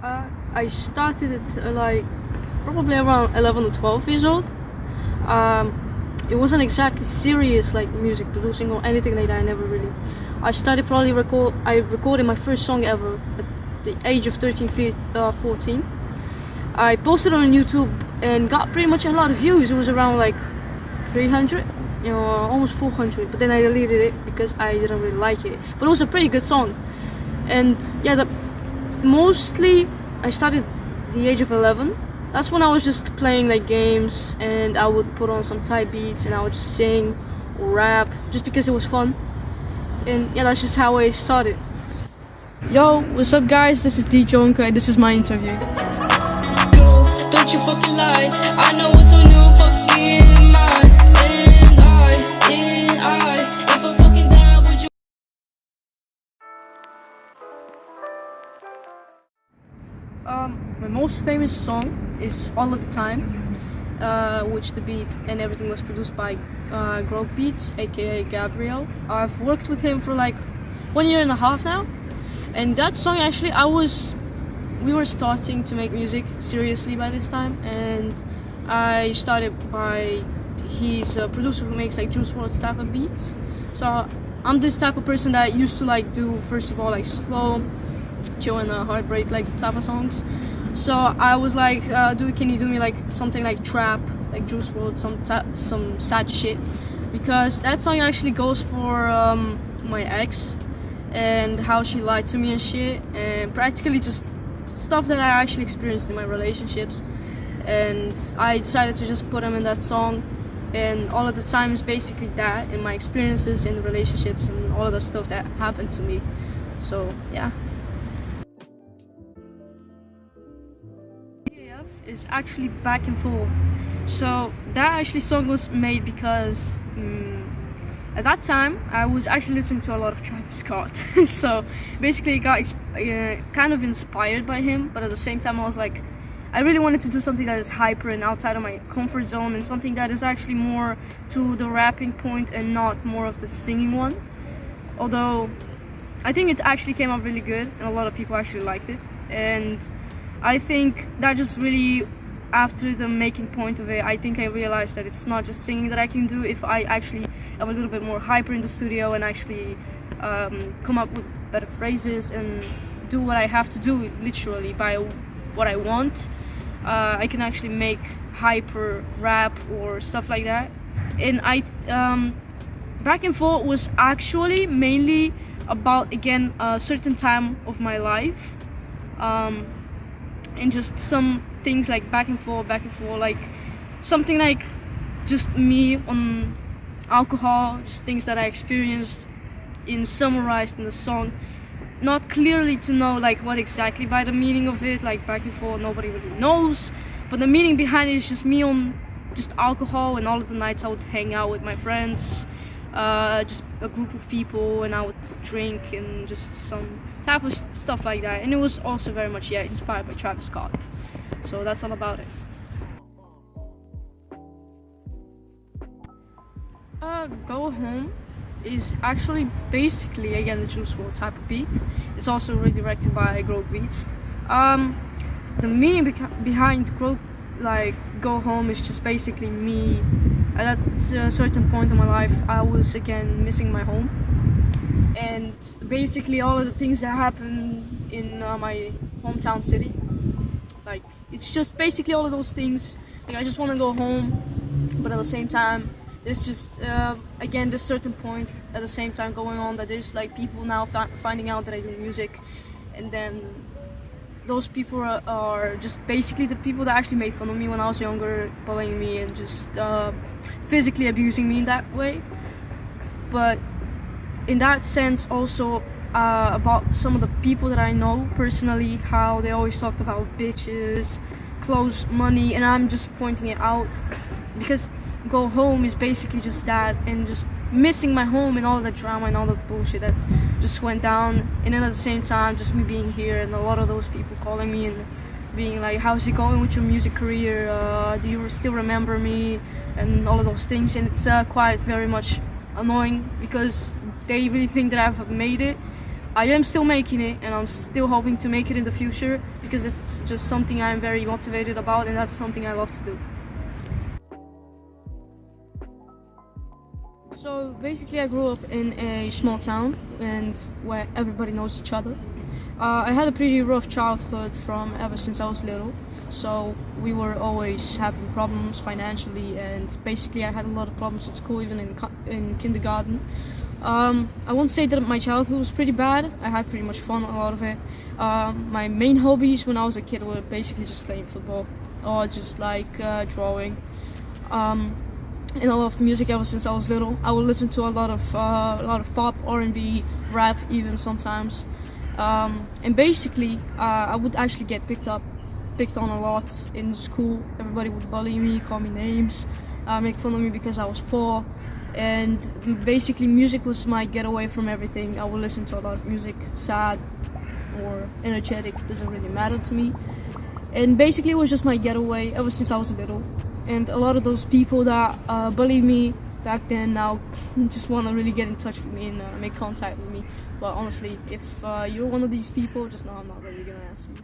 I started at like probably around 11 or 12 years old. It wasn't exactly serious like music producing or anything like that. I never really. I started probably I recorded my first song ever at the age of 14. I posted on YouTube and got pretty much a lot of views. It was around like 300, almost 400. But then I deleted it because I didn't really like it. But it was a pretty good song. And yeah, mostly I started at the age of 11. That's when I was just playing like games, and I would put on some type beats and I would just sing or rap just because it was fun. And yeah, that's just how I started. Yo, what's up guys? This is DJONKA and this is my interview. Don't you fucking lie, I know what's on your fucking mind. And I, if I fucking die, would you? My most famous song is All of the Time, which the beat and everything was produced by Grog Beats, aka Gabriel. I've worked with him for like 1.5 years now, and that song actually we were starting to make music seriously by this time, and I started by he's a producer who makes like Juice WRLD type of beats. So I'm this type of person that used to like do first of all like slow, chill and heartbreak like type of songs. So I was like, can you do me like something like trap, like Juice WRLD, some sad shit, because that song actually goes for my ex and how she lied to me and shit, and practically just stuff that I actually experienced in my relationships. And I decided to just put them in that song, and all of the time is basically that, and my experiences in the relationships and all of the stuff that happened to me. So yeah. Is actually Back and Forth. So that actually song was made because at that time I was actually listening to a lot of Travis Scott. So basically got kind of inspired by him, but at the same time I was like, I really wanted to do something that is hyper and outside of my comfort zone, and something that is actually more to the rapping point and not more of the singing one. Although I think it actually came out really good and a lot of people actually liked it, and I think that just really, after the making point of it, I think I realized that it's not just singing that I can do if I actually am a little bit more hyper in the studio and actually come up with better phrases and do what I have to do literally by what I want. I can actually make hyper rap or stuff like that. And Back and Forth was actually mainly about, again, a certain time of my life. And just some things like back and forth, like something like just me on alcohol, just things that I experienced summarized in the song. Not clearly to know like what exactly by the meaning of it, like back and forth, nobody really knows, but the meaning behind it is just me on just alcohol, and all of the nights I would hang out with my friends, just a group of people, and I would drink and just some type of stuff like that. And it was also very much inspired by Travis Scott. So that's all about it. Go Home is actually basically again the Juice WRLD type of beat. It's also redirected by Grog Beats. The meaning behind Go Home is just basically me. At a certain point in my life, I was again missing my home, and basically all of the things that happen in my hometown city, like it's just basically all of those things. Like I just want to go home, but at the same time there's just again this certain point at the same time going on that there's like people now finding out that I do music, and then those people are just basically the people that actually made fun of me when I was younger, bullying me and just physically abusing me in that way. But in that sense also about some of the people that I know personally, how they always talked about bitches, clothes, money, and I'm just pointing it out because Go Home is basically just that, and just missing my home and all of that drama and all that bullshit that just went down. And then at the same time just me being here and a lot of those people calling me and being like, how's it going with your music career, do you still remember me, and all of those things. And it's quite very much annoying because they really think that I've made it, I am still making it, and I'm still hoping to make it in the future because it's just something I'm very motivated about, and that's something I love to do. So basically, I grew up in a small town and where everybody knows each other. I had a pretty rough childhood from ever since I was little. So we were always having problems financially, and basically I had a lot of problems at school, even in kindergarten. I won't say that my childhood was pretty bad. I had pretty much fun, a lot of it. My main hobbies when I was a kid were basically just playing football or just like drawing. And I loved music ever since I was little. I would listen to a lot of pop, R&B, rap, even sometimes. And basically, I would actually get picked on a lot in school. Everybody would bully me, call me names, make fun of me because I was poor. And basically, music was my getaway from everything. I would listen to a lot of music, sad or energetic, doesn't really matter to me. And basically, it was just my getaway ever since I was little. And a lot of those people that bullied me back then now just want to really get in touch with me and make contact with me. But honestly, if you're one of these people, just know I'm not really gonna answer you.